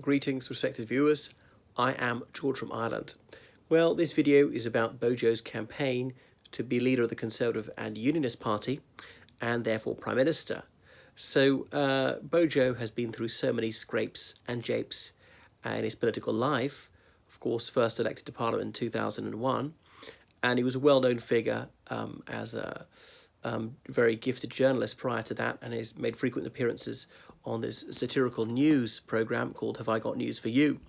Greetings, respected viewers. I am George from Ireland. Well, this video is about BoJo's campaign to be leader of the Conservative and Unionist Party and therefore Prime Minister. So BoJo has been through so many scrapes and japes in his political life. Of course, first elected to Parliament in 2001, and he was a well-known figure as a very gifted journalist prior to that, and has made frequent appearances on this satirical news programme called Have I Got News For You?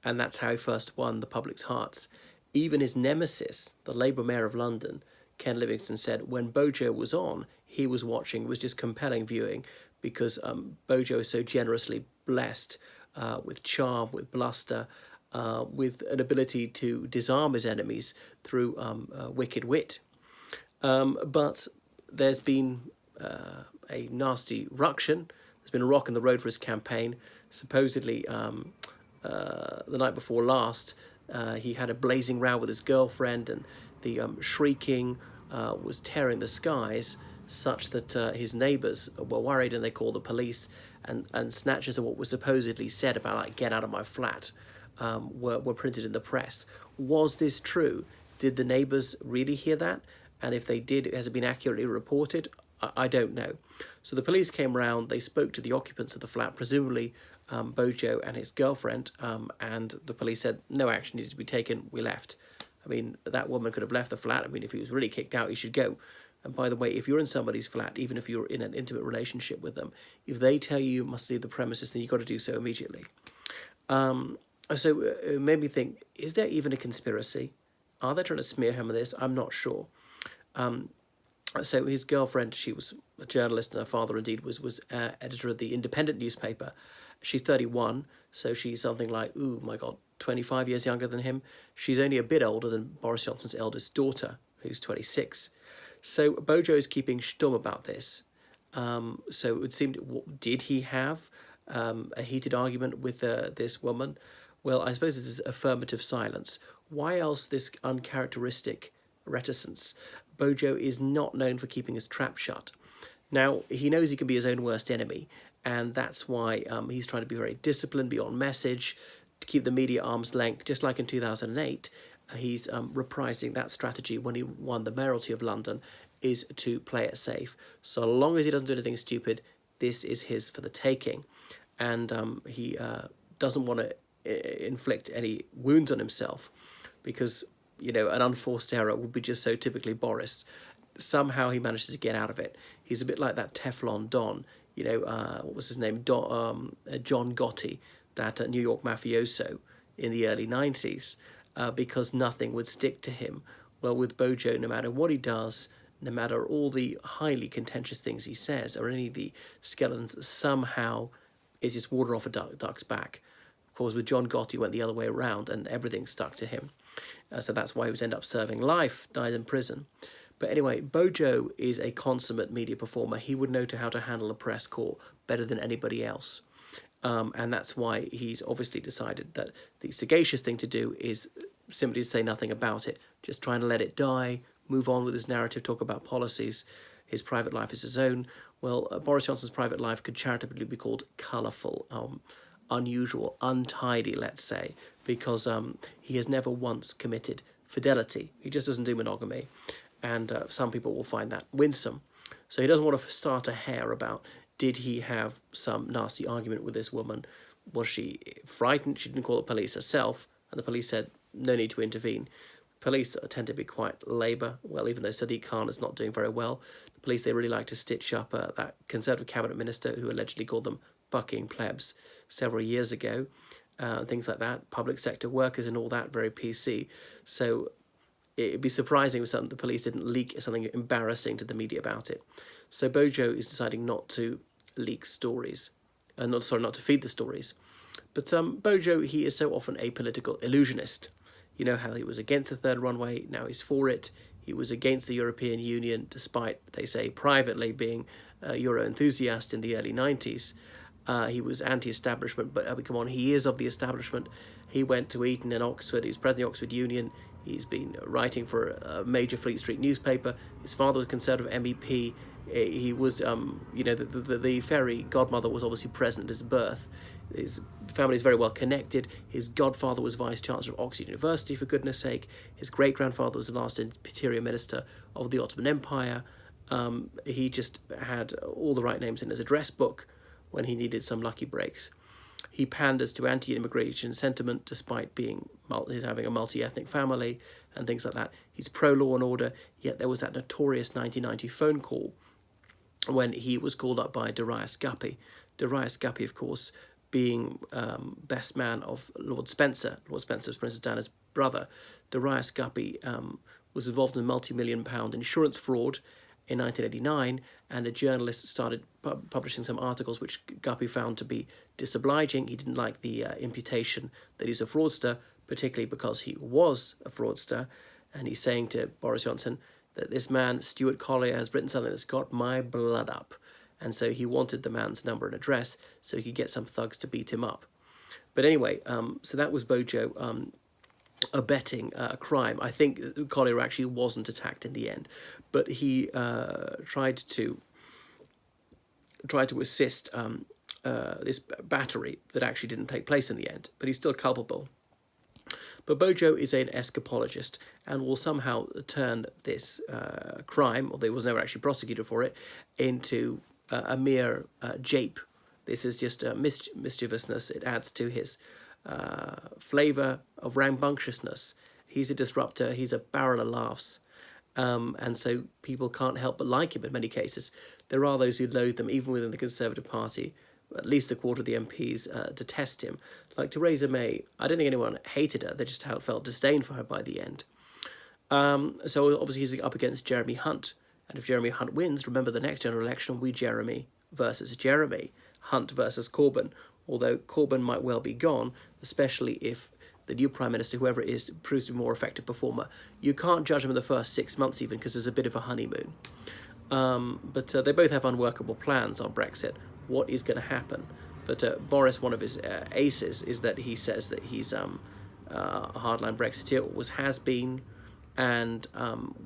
And that's how he first won the public's hearts. Even his nemesis, the Labour Mayor of London, Ken Livingstone, said when BoJo was on, he was watching, it was just compelling viewing, because BoJo is so generously blessed with charm, with bluster, with an ability to disarm his enemies through wicked wit. But there's been a nasty ruction. There's been a rock in the road for his campaign. Supposedly, the night before last, he had a blazing row with his girlfriend, and the shrieking was tearing the skies, such that his neighbours were worried, and they called the police, and snatches of what was supposedly said about, like, get out of my flat, were printed in the press. Was this true? Did the neighbours really hear that? And if they did, has it been accurately reported? I don't know. So the police came round, they spoke to the occupants of the flat, presumably BoJo and his girlfriend, and the police said no action needed to be taken, we left. I mean, that woman could have left the flat. I mean, if he was really kicked out, he should go. And by the way, if you're in somebody's flat, even if you're in an intimate relationship with them, if they tell you must leave the premises, then you've got to do so immediately. So it made me think, is there even a conspiracy? Are they trying to smear him with this? I'm not sure. So his girlfriend, she was a journalist, and her father indeed was editor of the Independent newspaper. She's 31, so she's something like, oh my God, 25 years younger than him. She's only a bit older than Boris Johnson's eldest daughter, who's 26. So BoJo is keeping stum about this. So it would seem, did he have a heated argument with this woman? Well, I suppose this is affirmative silence. Why else this uncharacteristic reticence? BoJo is not known for keeping his trap shut. Now, he knows he can be his own worst enemy, and that's why he's trying to be very disciplined, be on message, to keep the media arm's length. Just like in 2008, he's reprising that strategy when he won the mayoralty of London, is to play it safe. So long as he doesn't do anything stupid, this is his for the taking. And he doesn't want to inflict any wounds on himself, because, you know, an unforced error would be just so typically Boris. Somehow he manages to get out of it. He's a bit like that Teflon Don, you know, what was his name? John Gotti, that New York mafioso in the early 90s, because nothing would stick to him. Well, with BoJo, no matter what he does, no matter all the highly contentious things he says, or any of the skeletons, somehow it's just water off a duck's back. Of course, with John Gotti, it went the other way around, and everything stuck to him. So that's why he was ended up serving life, died in prison. But anyway, BoJo is a consummate media performer. He would know how to handle a press corps better than anybody else. And that's why he's obviously decided that the sagacious thing to do is simply to say nothing about it, just trying to let it die, move on with his narrative, talk about policies. His private life is his own. Well, Boris Johnson's private life could charitably be called colourful, unusual, untidy, let's say, because he has never once committed fidelity. He just doesn't do monogamy, and some people will find that winsome. So he doesn't want to start a hair about, did he have some nasty argument with this woman? Was she frightened? She didn't call the police herself, and the police said no need to intervene. Police tend to be quite Labour. Well, even though Sadiq Khan is not doing very well, the police, they really like to stitch up that Conservative cabinet minister who allegedly called them bucking plebs several years ago, things like that. Public sector workers and all that, very PC. So it'd be surprising if the police didn't leak something embarrassing to the media about it. So BoJo is deciding not to leak stories, not to feed the stories. But BoJo, he is so often a political illusionist. You know how he was against the third runway, now he's for it. He was against the European Union, despite, they say, privately being a Euro enthusiast in the early 90s. He was anti-establishment, but come on, he is of the establishment. He went to Eton and Oxford. He was president of the Oxford Union. He's been writing for a major Fleet Street newspaper. His father was a Conservative MEP He was, you know, the fairy godmother was obviously present at his birth. His family is very well connected. His godfather was vice chancellor of Oxford University, for goodness sake. His great grandfather was the last interior minister of the Ottoman Empire. He just had all the right names in his address book when he needed some lucky breaks. He panders to anti-immigration sentiment despite having a multi-ethnic family and things like that. He's pro-law and order, yet there was that notorious 1990 phone call when he was called up by Darius Guppy. Darius Guppy, of course, being best man of Lord Spencer. Lord Spencer's Princess Diana's brother. Darius Guppy was involved in a multi-million-pound insurance fraud in 1989, and a journalist started publishing some articles which Guppy found to be disobliging. He didn't like the imputation that he's a fraudster, particularly because he was a fraudster, and he's saying to Boris Johnson that this man, Stuart Collier, has written something that's got my blood up, and so he wanted the man's number and address so he could get some thugs to beat him up. But anyway, so that was BoJo abetting a crime. I think Collier actually wasn't attacked in the end, but he tried to assist this battery that actually didn't take place in the end, but he's still culpable. But BoJo is an escapologist and will somehow turn this crime, although he was never actually prosecuted for it, into a mere jape. This is just mischievousness. It adds to his flavour of rambunctiousness. He's a disruptor. He's a barrel of laughs. And so people can't help but like him in many cases. There are those who loathe them, even within the Conservative Party. At least a quarter of the MPs detest him. Like Theresa May, I don't think anyone hated her. They just felt disdain for her by the end. So obviously he's up against Jeremy Hunt. And if Jeremy Hunt wins, remember the next general election will be Jeremy versus Jeremy. Hunt versus Corbyn. Although Corbyn might well be gone, especially if the new Prime Minister, whoever it is, proves to be a more effective performer. You can't judge him in the first 6 months even, because there's a bit of a honeymoon. But they both have unworkable plans on Brexit. What is going to happen? But Boris, one of his aces, is that he says that he's a hardline Brexiteer, always has been, and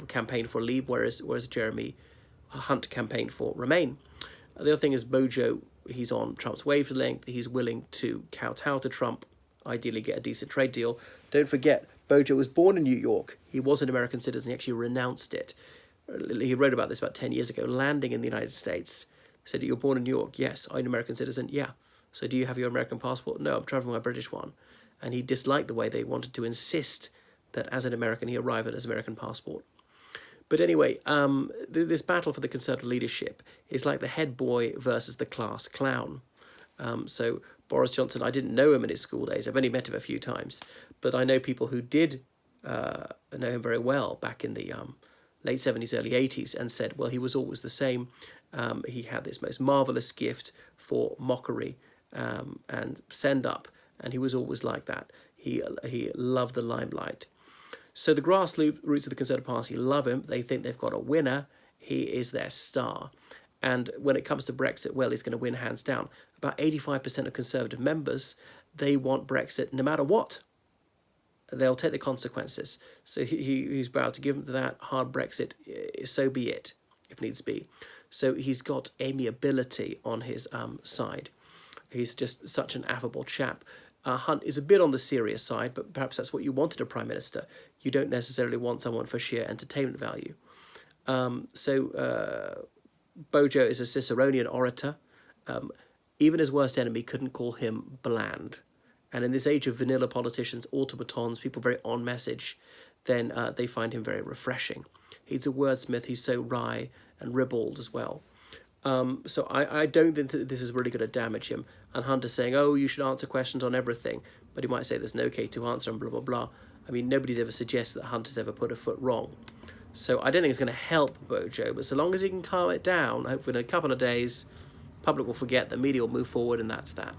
campaigned for Leave, whereas Jeremy Hunt campaigned for Remain. The other thing is BoJo, he's on Trump's wavelength. He's willing to kowtow to Trump, ideally get a decent trade deal. Don't forget, BoJo was born in New York. He was an American citizen. He actually renounced it. He wrote about this about 10 years ago, landing in the United States. Said, you're born in New York? Yes. Are you an American citizen? Yeah. So do you have your American passport? No, I'm traveling my British one. And he disliked the way they wanted to insist that as an American, he arrive at his American passport. But anyway, this battle for the Conservative leadership is like the head boy versus the class clown. So Boris Johnson, I didn't know him in his school days. I've only met him a few times. But I know people who did know him very well back in the late 70s, early 80s, and said, well, he was always the same. He had this most marvellous gift for mockery and send-up, and he was always like that. He loved the limelight. So the grassroots of the Conservative Party love him. They think they've got a winner. He is their star. And when it comes to Brexit, well, he's going to win hands down. About 85% of Conservative members, they want Brexit no matter what. They'll take the consequences. So he's bound to give them that hard Brexit, so be it, if needs be. So he's got amiability on his side. He's just such an affable chap. Hunt is a bit on the serious side, but perhaps that's what you wanted a Prime Minister. You don't necessarily want someone for sheer entertainment value. So BoJo is a Ciceronian orator. Even his worst enemy couldn't call him bland. And in this age of vanilla politicians, automatons, people very on message, then they find him very refreshing. He's a wordsmith. He's so wry and ribald as well. So I don't think that this is really going to damage him. And Hunter's saying, oh, you should answer questions on everything. But he might say there's no K to answer and blah, blah, blah. I mean, nobody's ever suggested that Hunter's ever put a foot wrong. So I don't think it's going to help BoJo. But so long as he can calm it down, hopefully in a couple of days, public will forget, the media will move forward, and that's that.